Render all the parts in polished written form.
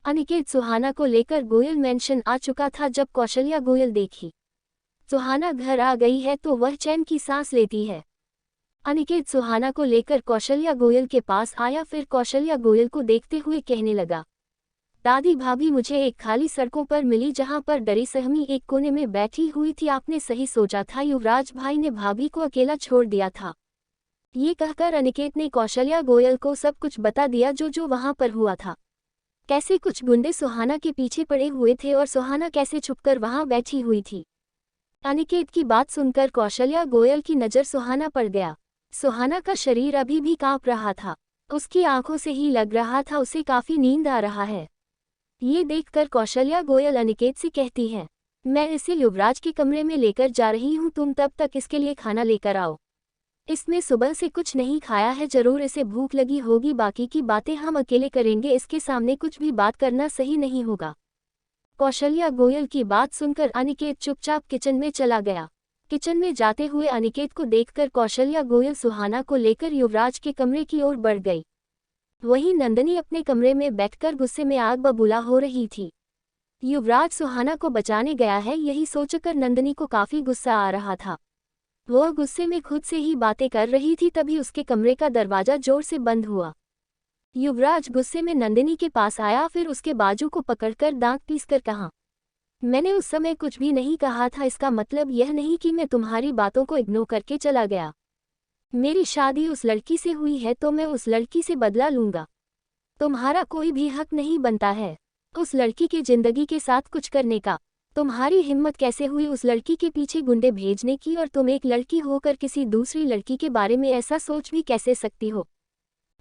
अनिकेत सुहाना को लेकर गोयल मेंशन आ चुका था जब कौशल्या गोयल देखी सुहाना घर आ गई है तो वह चैन की सांस लेती है। अनिकेत सुहाना को लेकर कौशल्या गोयल के पास आया, फिर कौशल्या गोयल को देखते हुए कहने लगा, दादी भाभी मुझे एक खाली सड़कों पर मिली जहां पर डरी सहमी एक कोने में बैठी हुई थी। आपने सही सोचा था, युवराज भाई ने भाभी को अकेला छोड़ दिया था। ये कहकर अनिकेत ने कौशल्या गोयल को सब कुछ बता दिया जो वहां पर हुआ था। कैसे कुछ गुंडे सुहाना के पीछे पड़े हुए थे और सुहाना कैसे छुपकर वहां बैठी हुई थी। अनिकेत की बात सुनकर कौशल्या गोयल की नज़र सुहाना पर गया। सुहाना का शरीर अभी भी कांप रहा था। उसकी आंखों से ही लग रहा था उसे काफी नींद आ रहा है। ये देखकर कौशल्या गोयल अनिकेत से कहती है, मैं इसे युवराज के कमरे में लेकर जा रही हूँ, तुम तब तक इसके लिए खाना लेकर आओ। इसने सुबह से कुछ नहीं खाया है, जरूर इसे भूख लगी होगी। बाकी की बातें हम अकेले करेंगे, इसके सामने कुछ भी बात करना सही नहीं होगा। कौशल्या गोयल की बात सुनकर अनिकेत चुपचाप किचन में चला गया। किचन में जाते हुए अनिकेत को देखकर कौशल्या गोयल सुहाना को लेकर युवराज के कमरे की ओर बढ़ गई। वहीं नंदनी अपने कमरे में बैठकर गुस्से में आग बबूला हो रही थी। युवराज सुहाना को बचाने गया है, यही सोचकर नंदनी को काफी गुस्सा आ रहा था। वह गुस्से में खुद से ही बातें कर रही थी, तभी उसके कमरे का दरवाजा जोर से बंद हुआ। युवराज गुस्से में नंदिनी के पास आया, फिर उसके बाजू को पकड़कर दांत पीसकर कहा, मैंने उस समय कुछ भी नहीं कहा था। इसका मतलब यह नहीं कि मैं तुम्हारी बातों को इग्नोर करके चला गया। मेरी शादी उस लड़की से हुई है तो मैं उस लड़की से बदला लूंगा। तुम्हारा कोई भी हक नहीं बनता है उस लड़की की जिंदगी के साथ कुछ करने का। तुम्हारी हिम्मत कैसे हुई उस लड़की के पीछे गुंडे भेजने की, और तुम एक लड़की होकर किसी दूसरी लड़की के बारे में ऐसा सोच भी कैसे सकती हो।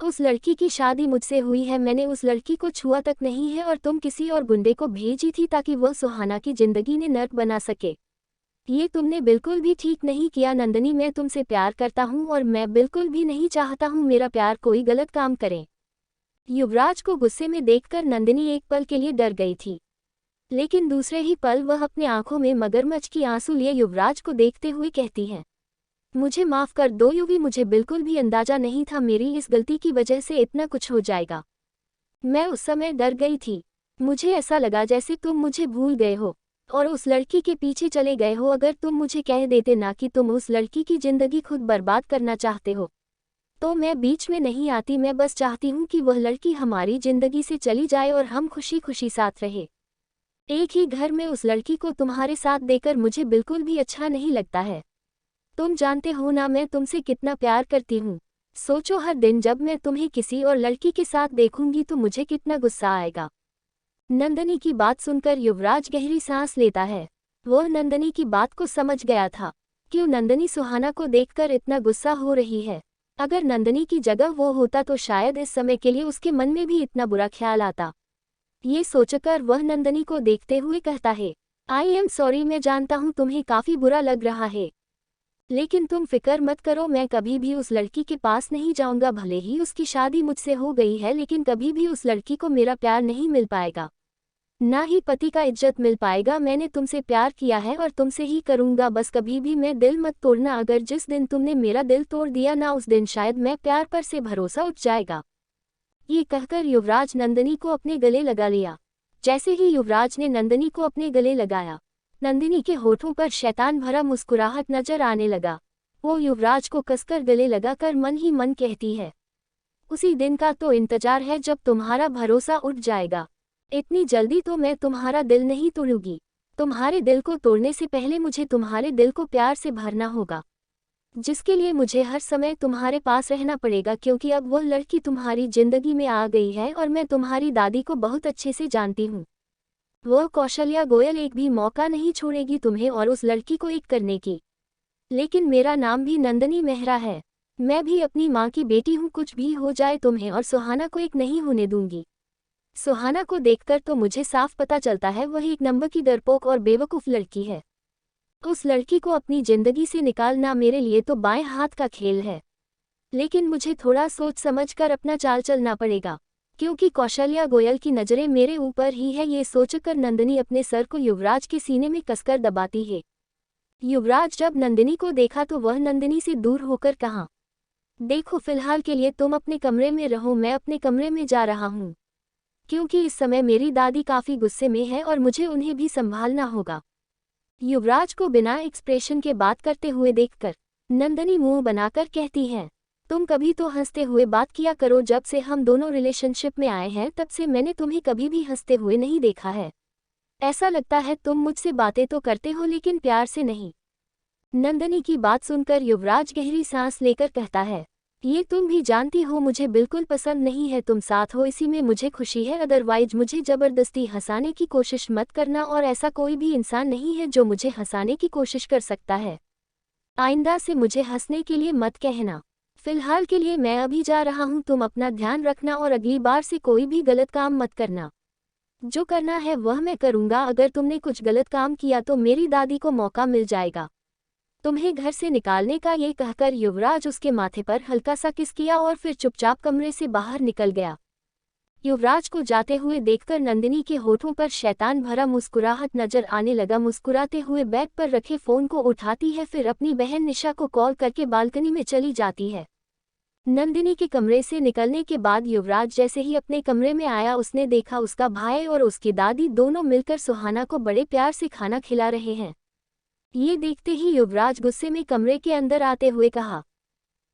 उस लड़की की शादी मुझसे हुई है, मैंने उस लड़की को छुआ तक नहीं है, और तुम किसी और गुंडे को भेजी थी ताकि वह सुहाना की जिंदगी ने नर्क बना सके। ये तुमने बिल्कुल भी ठीक नहीं किया नंदनी। मैं तुमसे प्यार करता हूँ और मैं बिल्कुल भी नहीं चाहता हूँ मेरा प्यार कोई गलत काम करे। युवराज को गुस्से में देखकर नंदिनी एक पल के लिए डर गई थी, लेकिन दूसरे ही पल वह अपने आंखों में मगरमच्छ की आंसू लिए युवराज को देखते हुए कहती है, मुझे माफ कर दो युवी, मुझे बिल्कुल भी अंदाजा नहीं था मेरी इस गलती की वजह से इतना कुछ हो जाएगा। मैं उस समय डर गई थी। मुझे ऐसा लगा जैसे तुम मुझे भूल गए हो और उस लड़की के पीछे चले गए हो। अगर तुम मुझे कह देते ना कि तुम उस लड़की की जिंदगी खुद बर्बाद करना चाहते हो तो मैं बीच में नहीं आती। मैं बस चाहती हूँ कि वह लड़की हमारी जिंदगी से चली जाए और हम खुशी खुशी साथ रहे। एक ही घर में उस लड़की को तुम्हारे साथ देकर मुझे बिल्कुल भी अच्छा नहीं लगता है। तुम जानते हो ना मैं तुमसे कितना प्यार करती हूँ। सोचो हर दिन जब मैं तुम्हें किसी और लड़की के साथ देखूंगी तो मुझे कितना गुस्सा आएगा। नंदनी की बात सुनकर युवराज गहरी सांस लेता है। वह नंदनी की बात को समझ गया था। क्यों नंदनी सुहाना को देखकर इतना गुस्सा हो रही है। अगर नंदनी की जगह वो होता तो शायद इस समय के लिए उसके मन में भी इतना बुरा ख्याल आता। ये सोचकर वह नंदनी को देखते हुए कहता है, आई एम सॉरी, मैं जानता हूँ तुम्हें काफी बुरा लग रहा है, लेकिन तुम फिक्र मत करो, मैं कभी भी उस लड़की के पास नहीं जाऊंगा। भले ही उसकी शादी मुझसे हो गई है, लेकिन कभी भी उस लड़की को मेरा प्यार नहीं मिल पाएगा, ना ही पति का इज्जत मिल पाएगा। मैंने तुमसे प्यार किया है और तुमसे ही करूंगा, बस कभी भी मैं दिल मत तोड़ना। अगर जिस दिन तुमने मेरा दिल तोड़ दिया ना, उस दिन शायद मैं प्यार पर से भरोसा उठ जाएगा। ये कहकर युवराज नंदनी को अपने गले लगा लिया। जैसे ही युवराज ने नंदनी को अपने गले लगाया, नंदिनी के होठों पर शैतान भरा मुस्कुराहट नजर आने लगा। वो युवराज को कसकर गले लगाकर मन ही मन कहती है, उसी दिन का तो इंतजार है जब तुम्हारा भरोसा उठ जाएगा। इतनी जल्दी तो मैं तुम्हारा दिल नहीं तोड़ूंगी। तुम्हारे दिल को तोड़ने से पहले मुझे तुम्हारे दिल को प्यार से भरना होगा, जिसके लिए मुझे हर समय तुम्हारे पास रहना पड़ेगा, क्योंकि अब वह लड़की तुम्हारी जिंदगी में आ गई है और मैं तुम्हारी दादी को बहुत अच्छे से जानती हूँ। वह कौशल्या गोयल एक भी मौका नहीं छोड़ेगी तुम्हें और उस लड़की को एक करने की। लेकिन मेरा नाम भी नंदनी मेहरा है। मैं भी अपनी माँ की बेटी हूँ, कुछ भी हो जाए तुम्हें और सुहाना को एक नहीं होने दूंगी। सुहाना को देखकर तो मुझे साफ पता चलता है वह एक नंबर की डरपोक और बेवकूफ़ लड़की है। उस लड़की को अपनी जिंदगी से निकालना मेरे लिए तो बाएं हाथ का खेल है, लेकिन मुझे थोड़ा सोच समझकर अपना चाल चलना पड़ेगा, क्योंकि कौशल्या गोयल की नज़रें मेरे ऊपर ही है। ये सोचकर नंदनी अपने सर को युवराज के सीने में कसकर दबाती है। युवराज जब नंदिनी को देखा तो वह नंदिनी से दूर होकर कहा, देखो फिलहाल के लिए तुम अपने कमरे में रहो, मैं अपने कमरे में जा रहा हूँ। क्योंकि इस समय मेरी दादी काफी गुस्से में है और मुझे उन्हें भी संभालना होगा। युवराज को बिना एक्सप्रेशन के बात करते हुए देखकर नंदिनी मुंह बनाकर कहती है, तुम कभी तो हंसते हुए बात किया करो। जब से हम दोनों रिलेशनशिप में आए हैं तब से मैंने तुम्हें कभी भी हंसते हुए नहीं देखा है। ऐसा लगता है तुम मुझसे बातें तो करते हो लेकिन प्यार से नहीं। नंदिनी की बात सुनकर युवराज गहरी सांस लेकर कहता है, ये तुम भी जानती हो मुझे बिल्कुल पसंद नहीं है। तुम साथ हो इसी में मुझे खुशी है, अदरवाइज मुझे जबरदस्ती हंसाने की कोशिश मत करना। और ऐसा कोई भी इंसान नहीं है जो मुझे हंसाने की कोशिश कर सकता है। आइंदा से मुझे हंसने के लिए मत कहना। फिलहाल के लिए मैं अभी जा रहा हूँ, तुम अपना ध्यान रखना और अगली बार से कोई भी गलत काम मत करना। जो करना है वह मैं करूँगा। अगर तुमने कुछ गलत काम किया तो मेरी दादी को मौका मिल जाएगा तुम्हें घर से निकालने का। ये कहकर युवराज उसके माथे पर हल्का सा किस किया और फिर चुपचाप कमरे से बाहर निकल गया। युवराज को जाते हुए देखकर नंदिनी के होठों पर शैतान भरा मुस्कुराहट नजर आने लगा। मुस्कुराते हुए बैग पर रखे फोन को उठाती है, फिर अपनी बहन निशा को कॉल करके बालकनी में चली जाती है। नंदिनी के कमरे से निकलने के बाद युवराज जैसे ही अपने कमरे में आया, उसने देखा उसका भाई और उसकी दादी दोनों मिलकर सुहाना को बड़े प्यार से खाना खिला रहे हैं। ये देखते ही युवराज गुस्से में कमरे के अंदर आते हुए कहा,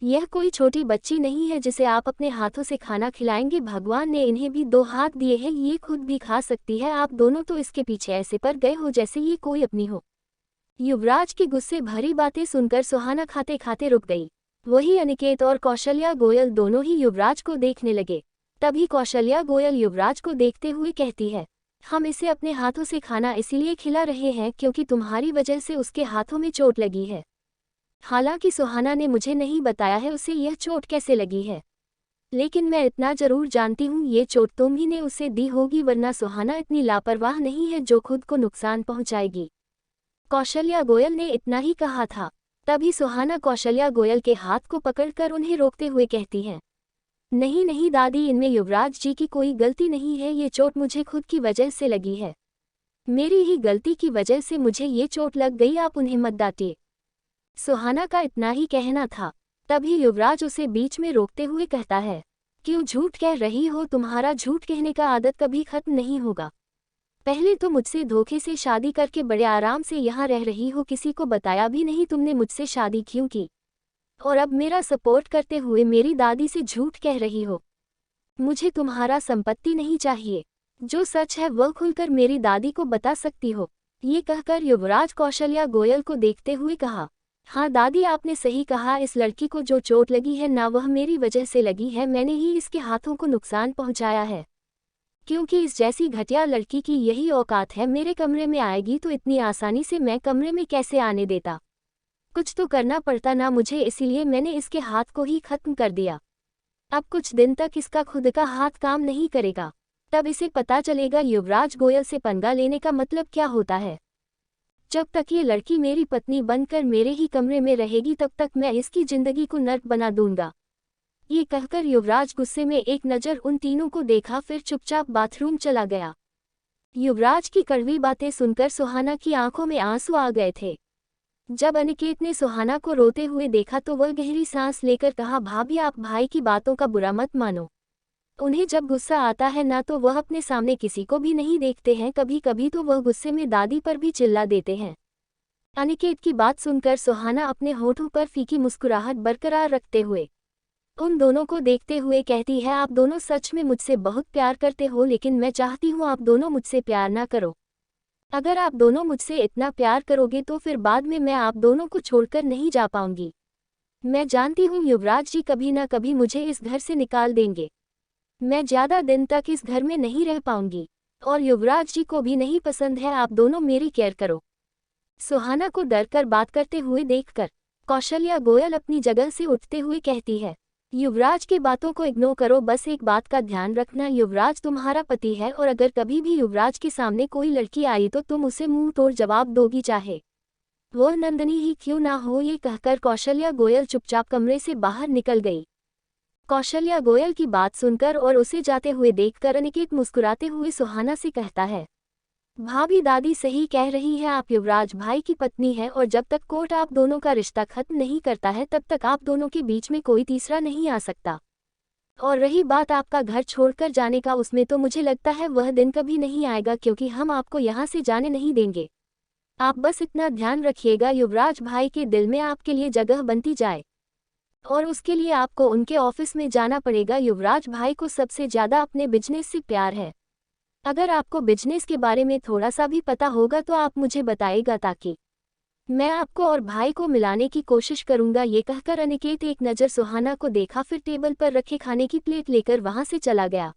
यह कोई छोटी बच्ची नहीं है जिसे आप अपने हाथों से खाना खिलाएंगे। भगवान ने इन्हें भी 2 हाथ दिए हैं, ये खुद भी खा सकती है। आप दोनों तो इसके पीछे ऐसे पर गए हो जैसे ये कोई अपनी हो। युवराज की गुस्से भरी बातें सुनकर सुहाना खाते खाते रुक गई। वही अनिकेत और कौशल्या गोयल दोनों ही युवराज को देखने लगे। तभी कौशल्या गोयल युवराज को देखते हुए कहती है, हम इसे अपने हाथों से खाना इसीलिए खिला रहे हैं क्योंकि तुम्हारी वजह से उसके हाथों में चोट लगी है। हालांकि सुहाना ने मुझे नहीं बताया है उसे यह चोट कैसे लगी है, लेकिन मैं इतना जरूर जानती हूँ ये चोट तुम ही ने उसे दी होगी, वरना सुहाना इतनी लापरवाह नहीं है जो खुद को नुकसान पहुंचाएगी। कौशल्या गोयल ने इतना ही कहा था। तभी सुहाना कौशल्या गोयल के हाथ को पकड़कर उन्हें रोकते हुए कहती है, नहीं नहीं दादी, इनमें युवराज जी की कोई गलती नहीं है। ये चोट मुझे खुद की वजह से लगी है। मेरी ही गलती की वजह से मुझे ये चोट लग गई, आप उन्हें मत डांटिए। सुहाना का इतना ही कहना था। तभी युवराज उसे बीच में रोकते हुए कहता है, क्यों झूठ कह रही हो? तुम्हारा झूठ कहने का आदत कभी खत्म नहीं होगा। पहले तो मुझसे धोखे से शादी करके बड़े आराम से यहाँ रह रही हो, किसी को बताया भी नहीं तुमने मुझसे शादी क्यों की, और अब मेरा सपोर्ट करते हुए मेरी दादी से झूठ कह रही हो। मुझे तुम्हारा संपत्ति नहीं चाहिए, जो सच है वह खुलकर मेरी दादी को बता सकती हो। ये कहकर युवराज कौशल्या गोयल को देखते हुए कहा, हाँ दादी, आपने सही कहा। इस लड़की को जो चोट लगी है ना वह मेरी वजह से लगी है, मैंने ही इसके हाथों को नुकसान पहुंचाया है। क्योंकि इस जैसी घटिया लड़की की यही औकात है, मेरे कमरे में आएगी तो इतनी आसानी से मैं कमरे में कैसे आने देता। कुछ तो करना पड़ता ना मुझे, इसीलिए मैंने इसके हाथ को ही खत्म कर दिया। अब कुछ दिन तक इसका खुद का हाथ काम नहीं करेगा, तब इसे पता चलेगा युवराज गोयल से पंगा लेने का मतलब क्या होता है। जब तक ये लड़की मेरी पत्नी बनकर मेरे ही कमरे में रहेगी तब तक मैं इसकी जिंदगी को नर्क बना दूंगा। ये कहकर युवराज गुस्से में एक नज़र उन तीनों को देखा, फिर चुपचाप बाथरूम चला गया। युवराज की कड़वी बातें सुनकर सुहाना की आंखों में आंसू आ गए थे। जब अनिकेत ने सुहाना को रोते हुए देखा तो वह गहरी सांस लेकर कहा, भाभी आप भाई की बातों का बुरा मत मानो। उन्हें जब गुस्सा आता है ना तो वह अपने सामने किसी को भी नहीं देखते हैं, कभी कभी तो वह गुस्से में दादी पर भी चिल्ला देते हैं। अनिकेत की बात सुनकर सुहाना अपने होठों पर फीकी मुस्कुराहट बरकरार रखते हुए उन दोनों को देखते हुए कहती है, आप दोनों सच में मुझसे बहुत प्यार करते हो, लेकिन मैं चाहती हूँ आप दोनों मुझसे प्यार ना करो। अगर आप दोनों मुझसे इतना प्यार करोगे तो फिर बाद में मैं आप दोनों को छोड़कर नहीं जा पाऊंगी। मैं जानती हूँ युवराज जी कभी ना कभी मुझे इस घर से निकाल देंगे। मैं ज़्यादा दिन तक इस घर में नहीं रह पाऊंगी और युवराज जी को भी नहीं पसंद है, आप दोनों मेरी केयर करो। सुहाना को डर कर बात करते हुए देखकर कौशल्या गोयल अपनी जगह से उठते हुए कहती है, युवराज की बातों को इग्नोर करो, बस एक बात का ध्यान रखना, युवराज तुम्हारा पति है और अगर कभी भी युवराज के सामने कोई लड़की आई तो तुम उसे मुंह तोड़ जवाब दोगी, चाहे वो नंदिनी ही क्यों ना हो। ये कहकर कौशल्या गोयल चुपचाप कमरे से बाहर निकल गई। कौशल्या गोयल की बात सुनकर और उसे जाते हुए देखकर अनिकेत मुस्कुराते हुए सुहाना से कहता है, भाभी दादी सही कह रही है, आप युवराज भाई की पत्नी है और जब तक कोर्ट आप दोनों का रिश्ता खत्म नहीं करता है तब तक आप दोनों के बीच में कोई तीसरा नहीं आ सकता। और रही बात आपका घर छोड़कर जाने का, उसमें तो मुझे लगता है वह दिन कभी नहीं आएगा, क्योंकि हम आपको यहाँ से जाने नहीं देंगे। आप बस इतना ध्यान रखिएगा युवराज भाई के दिल में आपके लिए जगह बनती जाए, और उसके लिए आपको उनके ऑफिस में जाना पड़ेगा। युवराज भाई को सबसे ज़्यादा अपने बिजनेस से प्यार है। अगर आपको बिजनेस के बारे में थोड़ा सा भी पता होगा तो आप मुझे बताइएगा, ताकि मैं आपको और भाई को मिलाने की कोशिश करूंगा। ये कहकर अनिकेत एक नज़र सुहाना को देखा, फिर टेबल पर रखे खाने की प्लेट लेकर वहां से चला गया।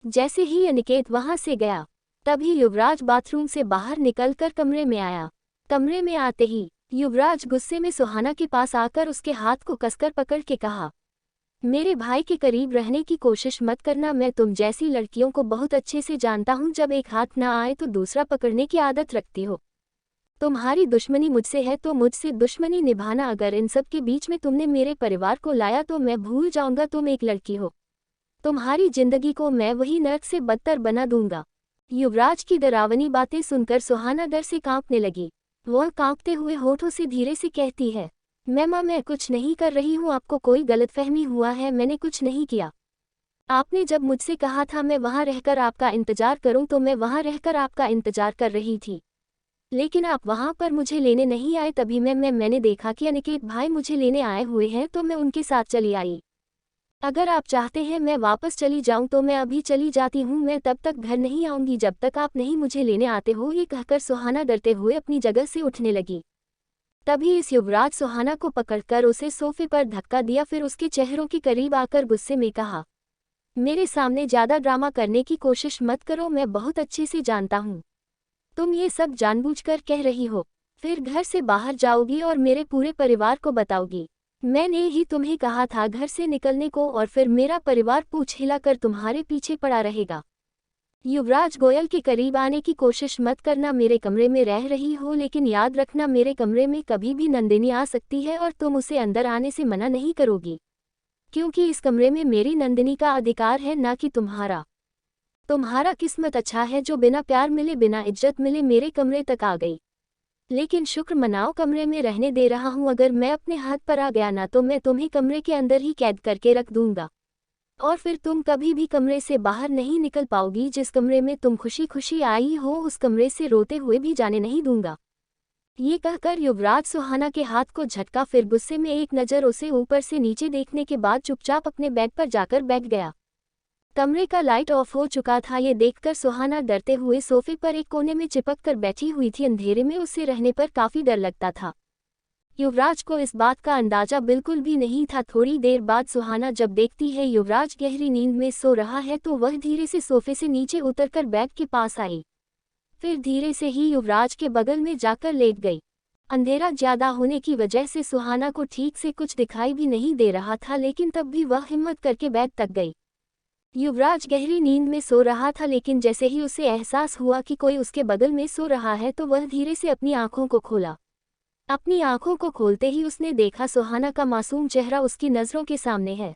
जैसे ही अनिकेत वहां से गया, तभी युवराज बाथरूम से बाहर निकलकर कमरे में आया। कमरे में आते ही युवराज गुस्से में सुहाना के पास आकर उसके हाथ को कसकर पकड़ के कहा, मेरे भाई के करीब रहने की कोशिश मत करना। मैं तुम जैसी लड़कियों को बहुत अच्छे से जानता हूँ, जब एक हाथ ना आए तो दूसरा पकड़ने की आदत रखती हो। तुम्हारी दुश्मनी मुझसे है तो मुझसे दुश्मनी निभाना। अगर इन सब के बीच में तुमने मेरे परिवार को लाया तो मैं भूल जाऊंगा तुम एक लड़की हो। तुम्हारी जिंदगी को मैं वही नर्क से बदतर बना दूंगा। युवराज की डरावनी बातें सुनकर सुहाना डर से कांपने लगी। वह कांपते हुए होठों से धीरे से कहती है, मैं कुछ नहीं कर रही हूँ, आपको कोई गलतफहमी हुआ है, मैंने कुछ नहीं किया। आपने जब मुझसे कहा था मैं वहाँ रहकर आपका इंतजार करूँ, तो मैं वहाँ रहकर आपका इंतजार कर रही थी, लेकिन आप वहाँ पर मुझे लेने नहीं आए। तभी मैंने देखा कि अनिकेत भाई मुझे लेने आए हुए हैं, तो मैं उनके साथ चली आई। अगर आप चाहते हैं मैं वापस चली जाऊं तो मैं अभी चली जाती हूं, मैं तब तक घर नहीं आऊंगी जब तक आप नहीं मुझे लेने आते हो। ये कहकर सुहाना डरते हुए अपनी जगह से उठने लगी। तभी इस युवराज सुहाना को पकड़कर उसे सोफे पर धक्का दिया, फिर उसके चेहरों के करीब आकर गुस्से में कहा, मेरे सामने ज़्यादा ड्रामा करने की कोशिश मत करो, मैं बहुत अच्छे से जानता हूँ तुम ये सब जानबूझकर कह रही हो। फिर घर से बाहर जाओगी और मेरे पूरे परिवार को बताओगी। मैंने ही तुम्हें कहा था घर से निकलने को, और फिर मेरा परिवार पूंछ हिलाकर तुम्हारे पीछे पड़ा रहेगा। युवराज गोयल के करीब आने की कोशिश मत करना। मेरे कमरे में रह रही हो, लेकिन याद रखना मेरे कमरे में कभी भी नंदिनी आ सकती है और तुम उसे अंदर आने से मना नहीं करोगी, क्योंकि इस कमरे में मेरी नंदिनी का अधिकार है, ना कि तुम्हारा। तुम्हारा किस्मत अच्छा है जो बिना प्यार मिले बिना इज्जत मिले मेरे कमरे तक आ गई। लेकिन शुक्र मनाओ कमरे में रहने दे रहा हूँ, अगर मैं अपने हाथ पर आ गया ना तो मैं तुम्हें कमरे के अंदर ही कैद करके रख दूंगा, और फिर तुम कभी भी कमरे से बाहर नहीं निकल पाओगी। जिस कमरे में तुम खुशी खुशी आई हो उस कमरे से रोते हुए भी जाने नहीं दूंगा। ये कहकर युवराज सुहाना के हाथ को झटका, फिर गुस्से में एक नज़र उसे ऊपर से नीचे देखने के बाद चुपचाप अपने बेड पर जाकर बैठ गया। कमरे का लाइट ऑफ हो चुका था। ये देखकर सुहाना डरते हुए सोफे पर एक कोने में चिपक कर बैठी हुई थी। अंधेरे में उससे रहने पर काफी डर लगता था। युवराज को इस बात का अंदाजा बिल्कुल भी नहीं था। थोड़ी देर बाद सुहाना जब देखती है युवराज गहरी नींद में सो रहा है, तो वह धीरे से सोफे से नीचे उतरकर बेड के पास आई, फिर धीरे से ही युवराज के बगल में जाकर लेट गई। अंधेरा ज्यादा होने की वजह से सुहाना को ठीक से कुछ दिखाई भी नहीं दे रहा था, लेकिन तब भी वह हिम्मत करके बेड तक गई। युवराज गहरी नींद में सो रहा था, लेकिन जैसे ही उसे एहसास हुआ कि कोई उसके बगल में सो रहा है तो वह धीरे से अपनी आंखों को खोला। अपनी आंखों को खोलते ही उसने देखा सुहाना का मासूम चेहरा उसकी नज़रों के सामने है।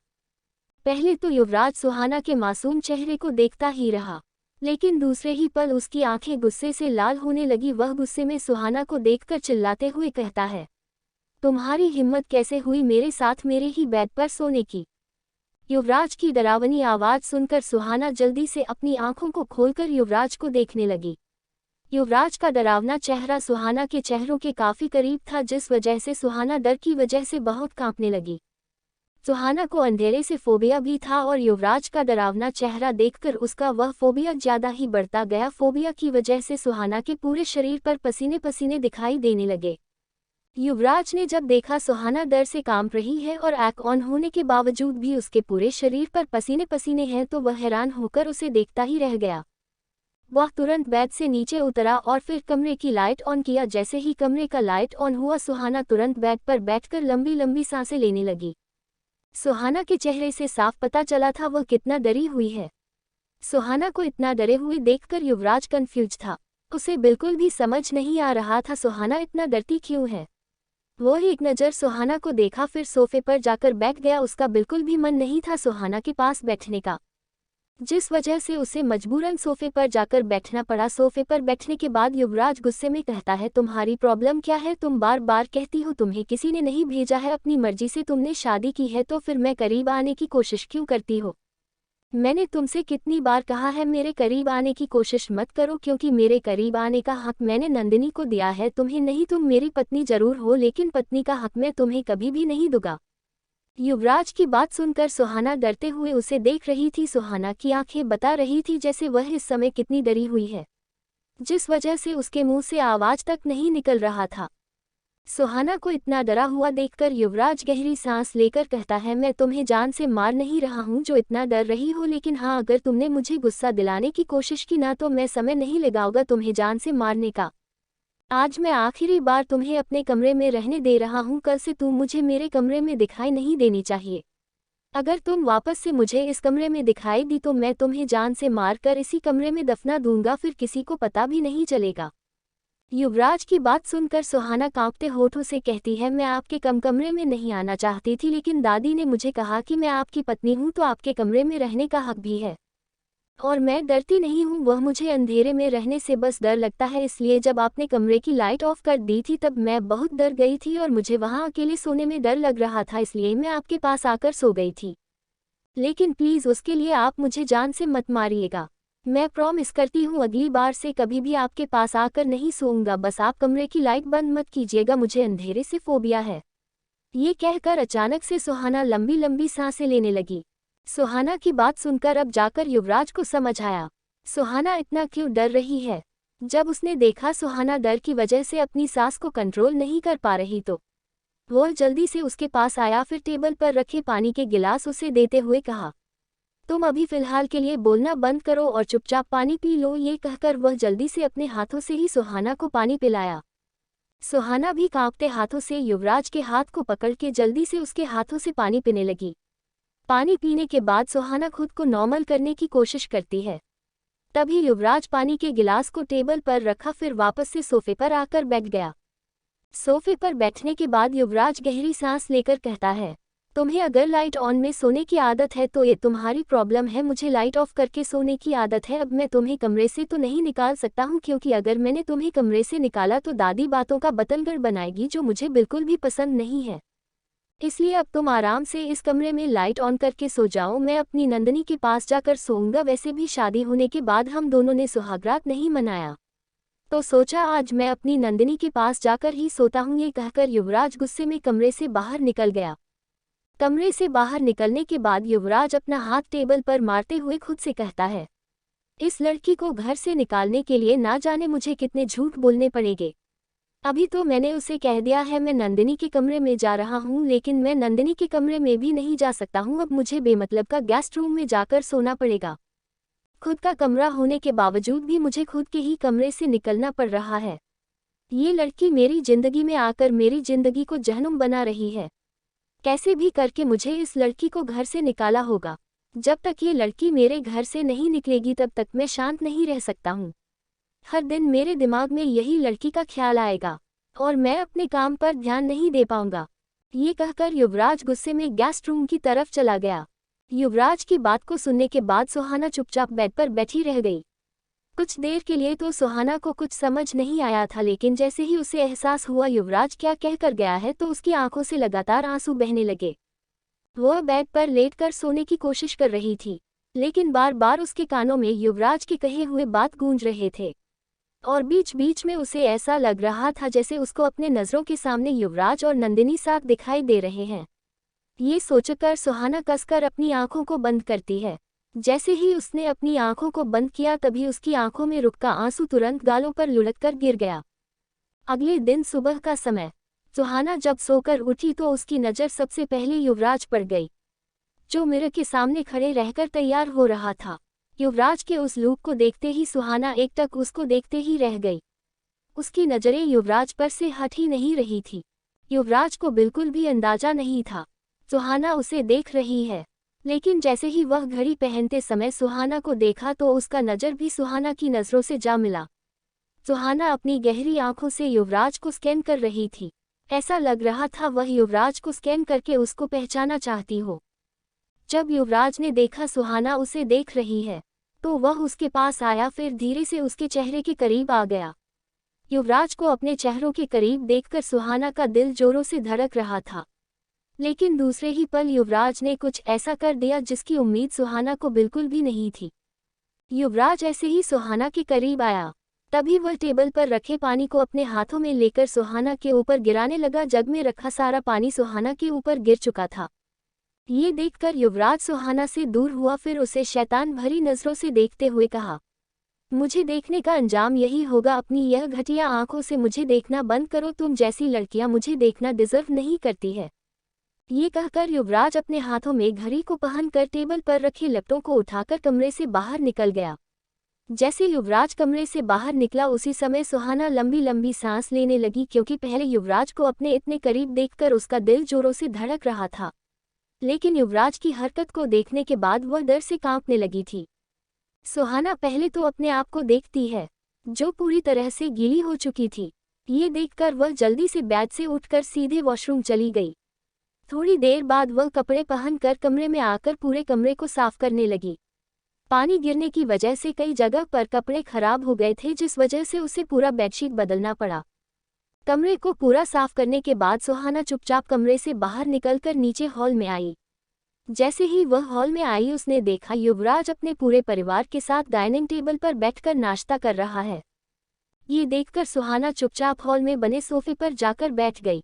पहले तो युवराज सुहाना के मासूम चेहरे को देखता ही रहा, लेकिन दूसरे ही पल उसकी आंखें गुस्से से लाल होने लगी। वह गुस्से में सुहाना को देखकर चिल्लाते हुए कहता है, तुम्हारी हिम्मत कैसे हुई मेरे साथ मेरे ही बेड पर सोने की। युवराज की डरावनी आवाज़ सुनकर सुहाना जल्दी से अपनी आंखों को खोलकर युवराज को देखने लगी। युवराज का डरावना चेहरा सुहाना के चेहरों के काफी करीब था, जिस वजह से सुहाना डर की वजह से बहुत कांपने लगी। सुहाना को अंधेरे से फोबिया भी था, और युवराज का डरावना चेहरा देखकर उसका वह फोबिया ज्यादा ही बढ़ता गया। फोबिया की वजह से सुहाना के पूरे शरीर पर पसीने पसीने दिखाई देने लगे। युवराज ने जब देखा सुहाना डर से कांप रही है और आंख ऑन होने के बावजूद भी उसके पूरे शरीर पर पसीने पसीने हैं, तो वह हैरान होकर उसे देखता ही रह गया। वह तुरंत बेड से नीचे उतरा और फिर कमरे की लाइट ऑन किया। जैसे ही कमरे का लाइट ऑन हुआ, सुहाना तुरंत बेड पर बैठकर लंबी लंबी सांसें लेने लगी। सुहाना के चेहरे से साफ पता चला था वह कितना डरी हुई है। सुहाना को इतना डरे हुए देखकर युवराज कंफ्यूज था। उसे बिल्कुल भी समझ नहीं आ रहा था सुहाना इतना डरती क्यों है। वो एक नज़र सुहाना को देखा, फिर सोफे पर जाकर बैठ गया। उसका बिल्कुल भी मन नहीं था सुहाना के पास बैठने का। जिस वजह से उसे मजबूरन सोफे पर जाकर बैठना पड़ा। सोफे पर बैठने के बाद युवराज गुस्से में कहता है, तुम्हारी प्रॉब्लम क्या है? तुम बार बार कहती हो तुम्हें किसी ने नहीं भेजा है, अपनी मर्जी से तुमने शादी की है, तो फिर मैं करीब आने की कोशिश क्यों करती हो? मैंने तुमसे कितनी बार कहा है मेरे करीब आने की कोशिश मत करो, क्योंकि मेरे करीब आने का हक मैंने नंदिनी को दिया है, तुम्हें नहीं। तुम मेरी पत्नी जरूर हो, लेकिन पत्नी का हक मैं तुम्हें कभी भी नहीं दूंगा। युवराज की बात सुनकर सुहाना डरते हुए उसे देख रही थी। सुहाना की आंखें बता रही थी जैसे वह इस समय कितनी डरी हुई है, जिस वजह से उसके मुंह से आवाज तक नहीं निकल रहा था। सुहाना को इतना डरा हुआ देखकर युवराज गहरी सांस लेकर कहता है, मैं तुम्हें जान से मार नहीं रहा हूं जो इतना डर रही हो, लेकिन हाँ, अगर तुमने मुझे गुस्सा दिलाने की कोशिश की ना, तो मैं समय नहीं लगाऊंगा तुम्हें जान से मारने का। आज मैं आखिरी बार तुम्हें अपने कमरे में रहने दे रहा हूँ, कल से तुम मुझे मेरे कमरे में दिखाई नहीं देनी चाहिए। अगर तुम वापस से मुझे इस कमरे में दिखाई दी तो मैं तुम्हें जान से मारकर इसी कमरे में दफना दूंगा, फिर किसी को पता भी नहीं चलेगा। युवराज की बात सुनकर सुहाना कांपते होठों से कहती है, मैं आपके कमरे में नहीं आना चाहती थी, लेकिन दादी ने मुझे कहा कि मैं आपकी पत्नी हूँ तो आपके कमरे में रहने का हक भी है। और मैं डरती नहीं हूँ, वह मुझे अंधेरे में रहने से बस डर लगता है, इसलिए जब आपने कमरे की लाइट ऑफ कर दी थी तब मैं बहुत डर गई थी और मुझे वहाँ अकेले सोने में डर लग रहा था, इसलिए मैं आपके पास आकर सो गई थी। लेकिन प्लीज़ उसके लिए आप मुझे जान से मत मारिएगा। मैं प्रॉमिस करती हूँ अगली बार से कभी भी आपके पास आकर नहीं सोऊंगा, बस आप कमरे की लाइट बंद मत कीजिएगा, मुझे अंधेरे से फोबिया है। ये कहकर अचानक से सुहाना लंबी लंबी सांसें लेने लगी। सुहाना की बात सुनकर अब जाकर युवराज को समझ आया, सुहाना इतना क्यों डर रही है। जब उसने देखा सुहाना डर की वजह से अपनी सांस को कंट्रोल नहीं कर पा रही तो वह जल्दी से उसके पास आया, फिर टेबल पर रखे पानी के गिलास उसे देते हुए कहा, तुम अभी फिलहाल के लिए बोलना बंद करो और चुपचाप पानी पी लो। ये कहकर वह जल्दी से अपने हाथों से ही सुहाना को पानी पिलाया। सुहाना भी कांपते हाथों से युवराज के हाथ को पकड़ के जल्दी से उसके हाथों से पानी पीने लगी। पानी पीने के बाद सुहाना खुद को नॉर्मल करने की कोशिश करती है। तभी युवराज पानी के गिलास को टेबल पर रखा, फिर वापस से सोफे पर आकर बैठ गया। सोफे पर बैठने के बाद युवराज गहरी सांस लेकर कहता है, तुम्हें अगर लाइट ऑन में सोने की आदत है तो ये तुम्हारी प्रॉब्लम है, मुझे लाइट ऑफ करके सोने की आदत है। अब मैं तुम्हें कमरे से तो नहीं निकाल सकता हूँ, क्योंकि अगर मैंने तुम्हें कमरे से निकाला तो दादी बातों का बतंगड़ बनाएगी, जो मुझे बिल्कुल भी पसंद नहीं है। इसलिए अब तुम आराम से इस कमरे में लाइट ऑन करके सो जाओ, मैं अपनी नंदिनी के पास जाकर सोऊंगा। वैसे भी शादी होने के बाद हम दोनों ने सुहागरात नहीं मनाया, तो सोचा आज मैं अपनी नंदिनी के पास जाकर ही सोता हूँ। ये कहकर युवराज गुस्से में कमरे से बाहर निकल गया। कमरे से बाहर निकलने के बाद युवराज अपना हाथ टेबल पर मारते हुए खुद से कहता है, इस लड़की को घर से निकालने के लिए ना जाने मुझे कितने झूठ बोलने पड़ेंगे। अभी तो मैंने उसे कह दिया है मैं नंदिनी के कमरे में जा रहा हूँ, लेकिन मैं नंदिनी के कमरे में भी नहीं जा सकता हूँ। अब मुझे बेमतलब का गेस्ट रूम में जाकर सोना पड़ेगा। खुद का कमरा होने के बावजूद भी मुझे खुद के ही कमरे से निकलना पड़ रहा है। ये लड़की मेरी जिंदगी में आकर मेरी जिंदगी को जहन्नुम बना रही है। कैसे भी करके मुझे इस लड़की को घर से निकाला होगा। जब तक ये लड़की मेरे घर से नहीं निकलेगी तब तक मैं शांत नहीं रह सकता हूँ। हर दिन मेरे दिमाग में यही लड़की का ख्याल आएगा और मैं अपने काम पर ध्यान नहीं दे पाऊंगा। ये कहकर युवराज गुस्से में गेस्ट रूम की तरफ चला गया। युवराज की बात को सुनने के बाद सुहाना चुपचाप बेड पर बैठी रह गई। कुछ देर के लिए तो सुहाना को कुछ समझ नहीं आया था, लेकिन जैसे ही उसे एहसास हुआ युवराज क्या कहकर गया है तो उसकी आंखों से लगातार आंसू बहने लगे। वह बेड पर लेटकर सोने की कोशिश कर रही थी, लेकिन बार बार उसके कानों में युवराज के कहे हुए बात गूंज रहे थे और बीच बीच में उसे ऐसा लग रहा था जैसे उसको अपने नज़रों के सामने युवराज और नंदिनी साथ दिखाई दे रहे हैं। ये सोचकर सुहाना कसकर अपनी आंखों को बंद करती है। जैसे ही उसने अपनी आंखों को बंद किया तभी उसकी आंखों में रुका आंसू तुरंत गालों पर लुढ़ककर गिर गया। अगले दिन सुबह का समय, सुहाना जब सोकर उठी तो उसकी नज़र सबसे पहले युवराज पर गई, जो मिरर के सामने खड़े रहकर तैयार हो रहा था। युवराज के उस लुक को देखते ही सुहाना एकटक उसको देखते ही रह गई। उसकी नज़रें युवराज पर से हट ही नहीं रही थी। युवराज को बिल्कुल भी अंदाजा नहीं था सुहाना उसे देख रही है, लेकिन जैसे ही वह घड़ी पहनते समय सुहाना को देखा तो उसका नज़र भी सुहाना की नज़रों से जा मिला। सुहाना अपनी गहरी आंखों से युवराज को स्कैन कर रही थी। ऐसा लग रहा था वह युवराज को स्कैन करके उसको पहचाना चाहती हो। जब युवराज ने देखा सुहाना उसे देख रही है तो वह उसके पास आया, फिर धीरे से उसके चेहरे के करीब आ गया। युवराज को अपने चेहरों के करीब देखकर सुहाना का दिल जोरों से धड़क रहा था, लेकिन दूसरे ही पल युवराज ने कुछ ऐसा कर दिया जिसकी उम्मीद सुहाना को बिल्कुल भी नहीं थी। युवराज ऐसे ही सुहाना के करीब आया, तभी वह टेबल पर रखे पानी को अपने हाथों में लेकर सुहाना के ऊपर गिराने लगा। जग में रखा सारा पानी सुहाना के ऊपर गिर चुका था। ये देखकर युवराज सुहाना से दूर हुआ, फिर उसे शैतान भरी नजरों से देखते हुए कहा, मुझे देखने का अंजाम यही होगा। अपनी यह घटिया आंखों से मुझे देखना बंद करो। तुम जैसी लड़कियां मुझे देखना डिजर्व नहीं करती है। ये कहकर युवराज अपने हाथों में घड़ी को पहनकर टेबल पर रखे लैपटॉप को उठाकर कमरे से बाहर निकल गया। जैसे युवराज कमरे से बाहर निकला उसी समय सुहाना लंबी लंबी सांस लेने लगी, क्योंकि पहले युवराज को अपने इतने करीब देखकर उसका दिल जोरों से धड़क रहा था, लेकिन युवराज की हरकत को देखने के बाद वह डर से कांपने लगी थी। सुहाना पहले तो अपने आप को देखती है, जो पूरी तरह से गीली हो चुकी थी। ये देखकर वह जल्दी से बेड से उठकर सीधे वॉशरूम चली गई। थोड़ी देर बाद वह कपड़े पहनकर कमरे में आकर पूरे कमरे को साफ करने लगी। पानी गिरने की वजह से कई जगह पर कपड़े खराब हो गए थे, जिस वजह से उसे पूरा बेडशीट बदलना पड़ा। कमरे को पूरा साफ करने के बाद सुहाना चुपचाप कमरे से बाहर निकलकर नीचे हॉल में आई। जैसे ही वह हॉल में आई उसने देखा युवराज अपने पूरे परिवार के साथ डाइनिंग टेबल पर बैठकर नाश्ता कर रहा है। ये देखकर सुहाना चुपचाप हॉल में बने सोफे पर जाकर बैठ गई।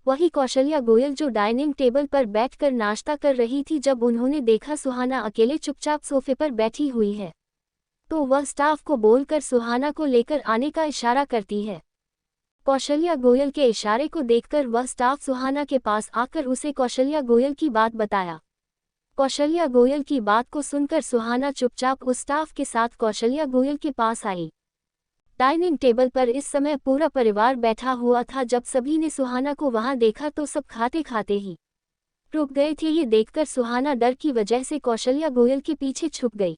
वही कौशल्या गोयल जो डाइनिंग टेबल पर बैठकर नाश्ता कर रही थी, जब उन्होंने देखा सुहाना अकेले चुपचाप सोफे पर बैठी हुई है तो वह स्टाफ को बोलकर सुहाना को लेकर आने का इशारा करती है। कौशल्या गोयल के इशारे को देखकर वह स्टाफ सुहाना के पास आकर उसे कौशल्या गोयल की बात बताया। कौशल्या गोयल की बात को सुनकर सुहाना चुपचाप उस स्टाफ के साथ कौशल्या गोयल के पास आई। डाइनिंग टेबल पर इस समय पूरा परिवार बैठा हुआ था। जब सभी ने सुहाना को वहां देखा तो सब खाते खाते ही रुक गए थे। ये देखकर सुहाना डर की वजह से कौशल्या गोयल के पीछे छुप गई।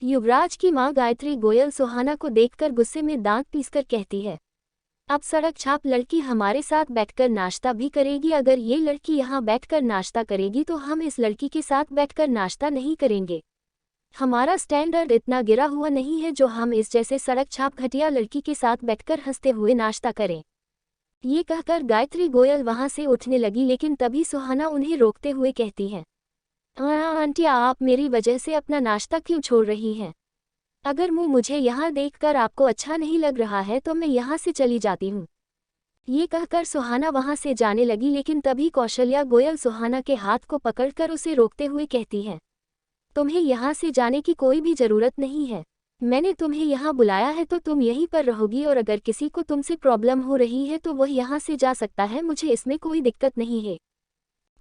युवराज की मां गायत्री गोयल सुहाना को देखकर गुस्से में दांत पीसकर कहती है, अब सड़क छाप लड़की हमारे साथ बैठकर नाश्ता भी करेगी। अगर ये लड़की यहाँ बैठकर नाश्ता करेगी तो हम इस लड़की के साथ बैठकर नाश्ता नहीं करेंगे। हमारा स्टैंडर्ड इतना गिरा हुआ नहीं है जो हम इस जैसे सड़क छाप घटिया लड़की के साथ बैठकर हंसते हुए नाश्ता करें। ये कहकर गायत्री गोयल वहां से उठने लगी, लेकिन तभी सुहाना उन्हें रोकते हुए कहती है, आंटी आप मेरी वजह से अपना नाश्ता क्यों छोड़ रही हैं? अगर मुझे यहाँ देखकर आपको अच्छा नहीं लग रहा है तो मैं यहाँ से चली जाती हूँ। ये कहकर सुहाना वहाँ से जाने लगी, लेकिन तभी कौशल्या गोयल सुहाना के हाथ को पकड़कर उसे रोकते हुए कहती है, तुम्हें यहाँ से जाने की कोई भी ज़रूरत नहीं है। मैंने तुम्हें यहाँ बुलाया है तो तुम यहीं पर रहोगी, और अगर किसी को तुमसे प्रॉब्लम हो रही है तो वह यहाँ से जा सकता है, मुझे इसमें कोई दिक्कत नहीं है।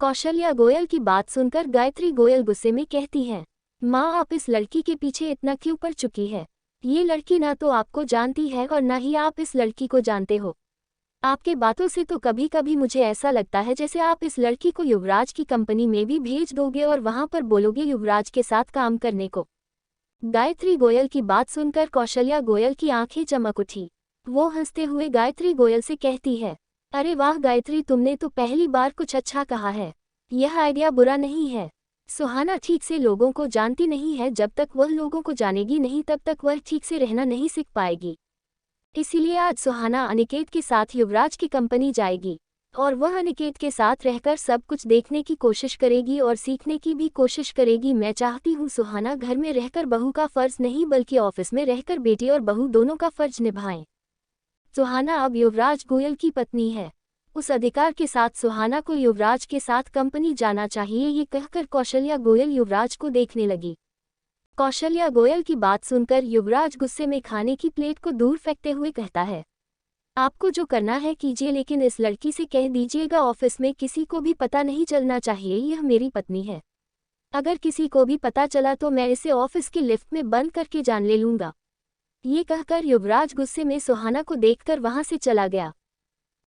कौशल्या गोयल की बात सुनकर गायत्री गोयल गुस्से में कहती है, माँ आप इस लड़की के पीछे इतना क्यों पड़ चुकी है? ये लड़की ना तो आपको जानती है और ना ही आप इस लड़की को जानते हो। आपके बातों से तो कभी कभी मुझे ऐसा लगता है जैसे आप इस लड़की को युवराज की कंपनी में भी भेज दोगे और वहां पर बोलोगे युवराज के साथ काम करने को। गायत्री गोयल की बात सुनकर कौशल्या गोयल की आंखें चमक उठी। वो हंसते हुए गायत्री गोयल से कहती है, अरे वाह गायत्री, तुमने तो पहली बार कुछ अच्छा कहा है। यह आइडिया बुरा नहीं है। सुहाना ठीक से लोगों को जानती नहीं है, जब तक वह लोगों को जानेगी नहीं तब तक वह ठीक से रहना नहीं सीख पाएगी। इसीलिए आज सुहाना अनिकेत के साथ युवराज की कंपनी जाएगी और वह अनिकेत के साथ रहकर सब कुछ देखने की कोशिश करेगी और सीखने की भी कोशिश करेगी। मैं चाहती हूँ सुहाना घर में रहकर बहू का फर्ज नहीं बल्कि ऑफिस में रहकर बेटी और बहू दोनों का फर्ज निभाएं। सुहाना अब युवराज गोयल की पत्नी है, उस अधिकार के साथ सुहाना को युवराज के साथ कंपनी जाना चाहिए। ये कहकर कौशल्या गोयल युवराज को देखने लगी। कौशल्या गोयल की बात सुनकर युवराज गुस्से में खाने की प्लेट को दूर फेंकते हुए कहता है, आपको जो करना है कीजिए, लेकिन इस लड़की से कह दीजिएगा ऑफिस में किसी को भी पता नहीं चलना चाहिए यह मेरी पत्नी है। अगर किसी को भी पता चला तो मैं इसे ऑफिस की लिफ्ट में बंद करके जान ले लूंगा। ये कहकर युवराज गुस्से में सुहाना को देखकर वहां से चला गया।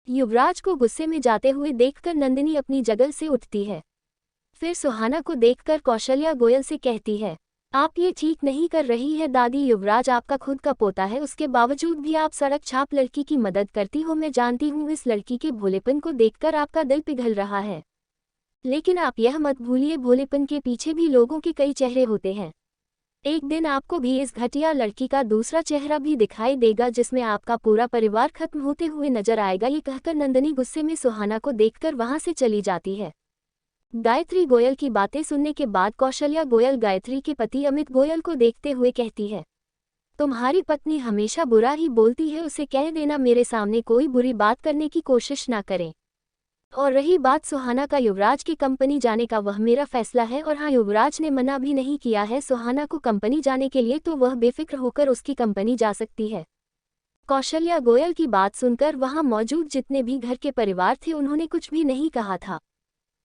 युवराज को गुस्से में जाते हुए देखकर नंदिनी अपनी जगह से उठती है। फिर सुहाना को देखकर कौशल्या गोयल से कहती है, आप ये ठीक नहीं कर रही है दादी। युवराज आपका खुद का पोता है, उसके बावजूद भी आप सड़क छाप लड़की की मदद करती हो। मैं जानती हूँ इस लड़की के भोलेपन को देखकर आपका दिल पिघल रहा है। लेकिन आप यह मत भूलिए, भोलेपन के पीछे भी लोगों के कई चेहरे होते हैं। एक दिन आपको भी इस घटिया लड़की का दूसरा चेहरा भी दिखाई देगा, जिसमें आपका पूरा परिवार खत्म होते हुए नजर आएगा। ये कहकर नंदिनी गुस्से में सुहाना को देखकर वहां से चली जाती है। गायत्री गोयल की बातें सुनने के बाद कौशल्या गोयल गायत्री के पति अमित गोयल को देखते हुए कहती है, तुम्हारी पत्नी हमेशा बुरा ही बोलती है, उसे कह देना मेरे सामने कोई बुरी बात करने की कोशिश ना करे। और रही बात सुहाना का युवराज की कंपनी जाने का, वह मेरा फैसला है। और हाँ, युवराज ने मना भी नहीं किया है सुहाना को कंपनी जाने के लिए, तो वह बेफिक्र होकर उसकी कंपनी जा सकती है। कौशल्या गोयल की बात सुनकर वहां मौजूद जितने भी घर के परिवार थे उन्होंने कुछ भी नहीं कहा था,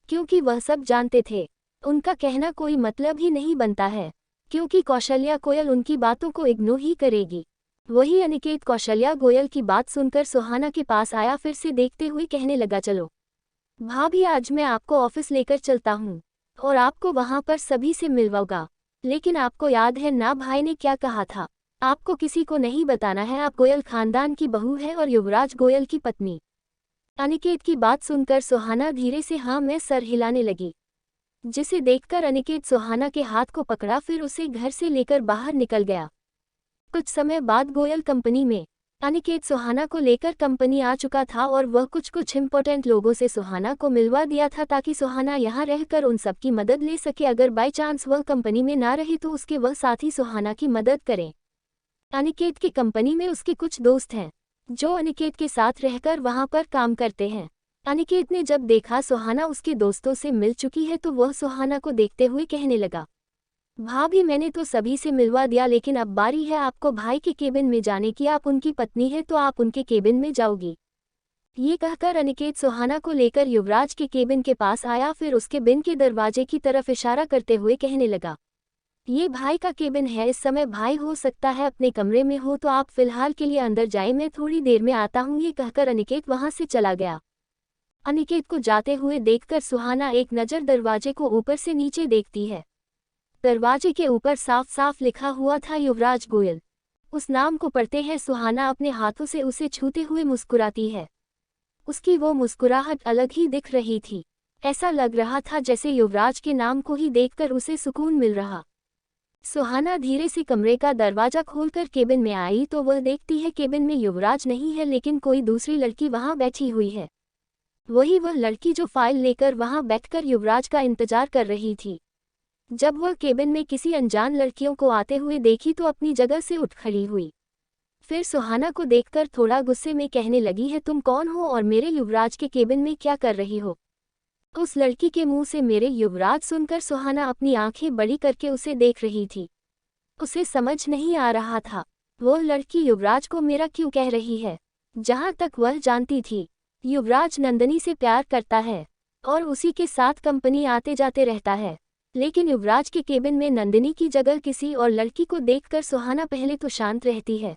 क्योंकि वह सब जानते थे उनका कहना कोई मतलब ही नहीं बनता है, क्योंकि कौशल्या गोयल उनकी बातों को इग्नोर ही करेगी। वही अनिकेत कौशल्या गोयल की बात सुनकर सुहाना के पास आया, फिर से देखते हुए कहने लगा, चलो भाभी, आज मैं आपको ऑफिस लेकर चलता हूँ और आपको वहां पर सभी से मिलवाऊंगा। लेकिन आपको याद है ना भाई ने क्या कहा था, आपको किसी को नहीं बताना है, आप गोयल खानदान की बहू है और युवराज गोयल की पत्नी। अनिकेत की बात सुनकर सुहाना धीरे से हाँ में सर हिलाने लगी, जिसे देखकर अनिकेत सुहाना के हाथ को पकड़ा, फिर उसे घर से लेकर बाहर निकल गया। कुछ समय बाद गोयल कंपनी में अनिकेत सुहाना को लेकर कंपनी आ चुका था और वह कुछ इम्पोर्टेंट लोगों से सुहाना को मिलवा दिया था, ताकि सुहाना यहाँ रहकर उन सब की मदद ले सके। अगर बाई चांस वह कंपनी में ना रहे तो उसके वह साथी सुहाना की मदद करें। अनिकेत की कंपनी में उसके कुछ दोस्त हैं जो अनिकेत के साथ रहकर वहां पर काम करते हैं। अनिकेत ने जब देखा सुहाना उसके दोस्तों से मिल चुकी है तो वह सुहाना को देखते हुए कहने लगा, भाभी मैंने तो सभी से मिलवा दिया, लेकिन अब बारी है आपको भाई के केबिन में जाने की। आप उनकी पत्नी है तो आप उनके केबिन में जाओगी। ये कहकर अनिकेत सुहाना को लेकर युवराज के केबिन के पास आया, फिर उसके बिन के दरवाजे की तरफ इशारा करते हुए कहने लगा, ये भाई का केबिन है, इस समय भाई हो सकता है अपने कमरे में हो, तो आप फिलहाल के लिए अंदर जाए, मैं थोड़ी देर में आता हूँ। ये कहकर अनिकेत वहां से चला गया। अनिकेत को जाते हुए देखकर सुहाना एक नज़र दरवाजे को ऊपर से नीचे देखती है। दरवाजे के ऊपर साफ साफ लिखा हुआ था युवराज गोयल। उस नाम को पढ़ते हैं सुहाना अपने हाथों से उसे छूते हुए मुस्कुराती है। उसकी वो मुस्कुराहट अलग ही दिख रही थी, ऐसा लग रहा था जैसे युवराज के नाम को ही देखकर उसे सुकून मिल रहा। सुहाना धीरे से कमरे का दरवाजा खोलकर केबिन में आई तो वह देखती है केबिन में युवराज नहीं है, लेकिन कोई दूसरी लड़की वहां बैठी हुई है। वही वह लड़की जो फाइल लेकर वहां बैठकर युवराज का इंतजार कर रही थी। जब वह केबिन में किसी अनजान लड़कियों को आते हुए देखी तो अपनी जगह से उठ खड़ी हुई। फिर सुहाना को देखकर थोड़ा गुस्से में कहने लगी है, तुम कौन हो और मेरे युवराज के केबिन में क्या कर रही हो? उस लड़की के मुंह से मेरे युवराज सुनकर सुहाना अपनी आंखें बड़ी करके उसे देख रही थी। उसे समझ नहीं आ रहा था वह लड़की युवराज को मेरा क्यों कह रही है। जहां तक वह जानती थी युवराज नंदिनी से प्यार करता है और उसी के साथ कंपनी आते जाते रहता है, लेकिन युवराज के केबिन में नंदिनी की जगह किसी और लड़की को देखकर सुहाना पहले तो शांत रहती है,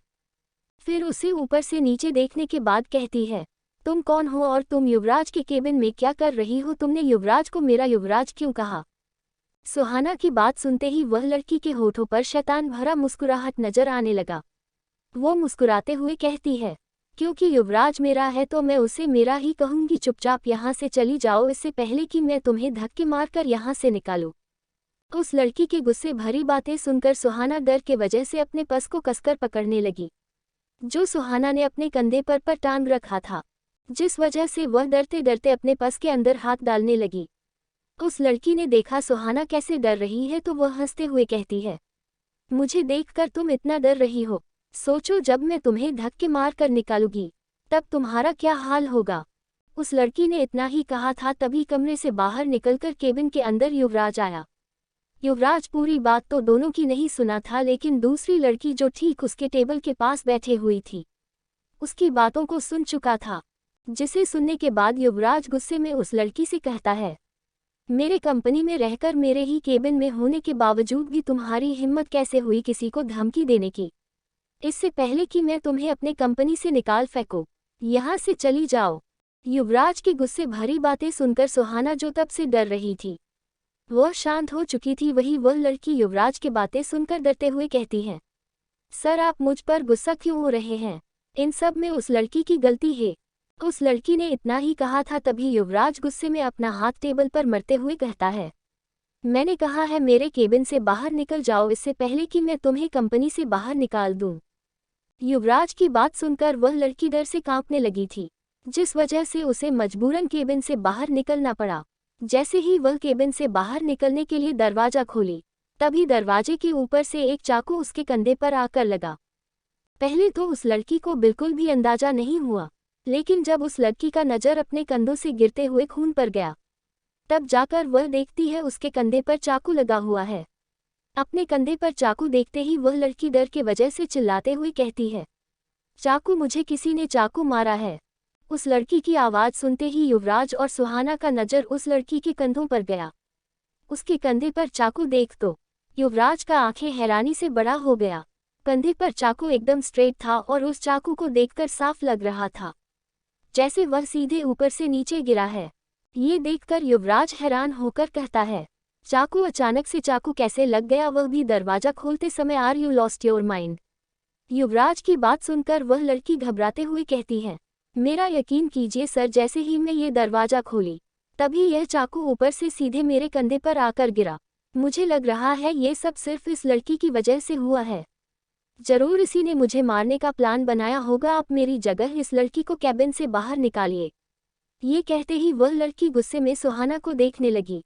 फिर उसे ऊपर से नीचे देखने के बाद कहती है, तुम कौन हो और तुम युवराज के केबिन में क्या कर रही हो? तुमने युवराज को मेरा युवराज क्यों कहा? सुहाना की बात सुनते ही वह लड़की के होठों पर शैतान भरा मुस्कुराहट नजर आने लगा। वो मुस्कुराते हुए कहती है, क्योंकि युवराज मेरा है तो मैं उसे मेरा ही कहूंगी। चुपचाप यहाँ से चली जाओ, इससे पहले कि मैं तुम्हें धक्के मारकर यहाँ से निकालूं। उस लड़की की गुस्से भरी बातें सुनकर सुहाना डर के वजह से अपने पस को कसकर पकड़ने लगी, जो सुहाना ने अपने कंधे पर टांग रखा था, जिस वजह से वह डरते डरते अपने पस के अंदर हाथ डालने लगी। उस लड़की ने देखा सुहाना कैसे डर रही है तो वह हंसते हुए कहती है, मुझे देखकर तुम इतना डर रही हो? सोचो जब मैं तुम्हें धक्के मार कर निकालूंगी तब तुम्हारा क्या हाल होगा। उस लड़की ने इतना ही कहा था तभी कमरे से बाहर निकलकर केबिन के अंदर युवराज आया। युवराज पूरी बात तो दोनों की नहीं सुना था, लेकिन दूसरी लड़की जो ठीक उसके टेबल के पास बैठे हुई थी उसकी बातों को सुन चुका था, जिसे सुनने के बाद युवराज गुस्से में उस लड़की से कहता है, मेरे कंपनी में रहकर मेरे ही केबिन में होने के बावजूद भी तुम्हारी हिम्मत कैसे हुई किसी को धमकी देने की? इससे पहले कि मैं तुम्हें अपने कंपनी से निकाल फेंकूं, यहाँ से चली जाओ। युवराज की गुस्से भरी बातें सुनकर सुहाना जो तब से डर रही थी वह शांत हो चुकी थी। वह लड़की युवराज की बातें सुनकर डरते हुए कहती है, सर आप मुझ पर गुस्सा क्यों हो रहे हैं? इन सब में उस लड़की की गलती है। उस लड़की ने इतना ही कहा था तभी युवराज गुस्से में अपना हाथ टेबल पर मरते हुए कहता है, मैंने कहा है मेरे केबिन से बाहर निकल जाओ इससे पहले कि मैं तुम्हें कंपनी से बाहर निकाल दूं। युवराज की बात सुनकर वह लड़की डर से कांपने लगी थी, जिस वजह से उसे मजबूरन केबिन से बाहर निकलना पड़ा। जैसे ही वह केबिन से बाहर निकलने के लिए दरवाजा खोली, तभी दरवाजे के ऊपर से एक चाकू उसके कंधे पर आकर लगा। पहले तो उस लड़की को बिल्कुल भी अंदाजा नहीं हुआ, लेकिन जब उस लड़की का नज़र अपने कंधों से गिरते हुए खून पर गया, तब जाकर वह देखती है उसके कंधे पर चाकू लगा हुआ है। अपने कंधे पर चाकू देखते ही वह लड़की डर के वजह से चिल्लाते हुए कहती है, चाकू, मुझे किसी ने चाकू मारा है। उस लड़की की आवाज़ सुनते ही युवराज और सुहाना का नज़र उस लड़की के कंधों पर गया। उसके कंधे पर चाकू देख तो युवराज का आंखें हैरानी से बड़ा हो गया। कंधे पर चाकू एकदम स्ट्रेट था और उस चाकू को देखकर साफ लग रहा था जैसे वह सीधे ऊपर से नीचे गिरा है। ये देखकर युवराज हैरान होकर कहता है, चाकू अचानक से चाकू कैसे लग गया, वह भी दरवाजा खोलते समय? Are you lost your mind? Yuvraj की बात सुनकर वह लड़की घबराते हुए कहती है, मेरा यकीन कीजिए सर, जैसे ही मैं ये दरवाजा खोली तभी यह चाकू ऊपर से सीधे मेरे कंधे पर आकर गिरा। मुझे लग रहा है ये सब सिर्फ इस लड़की की वजह से हुआ है। जरूर इसी ने मुझे मारने का प्लान बनाया होगा। आप मेरी जगह इस लड़की को कैबिन से बाहर निकालिए। ये कहते ही वह लड़की गुस्से में सुहाना को देखने लगी।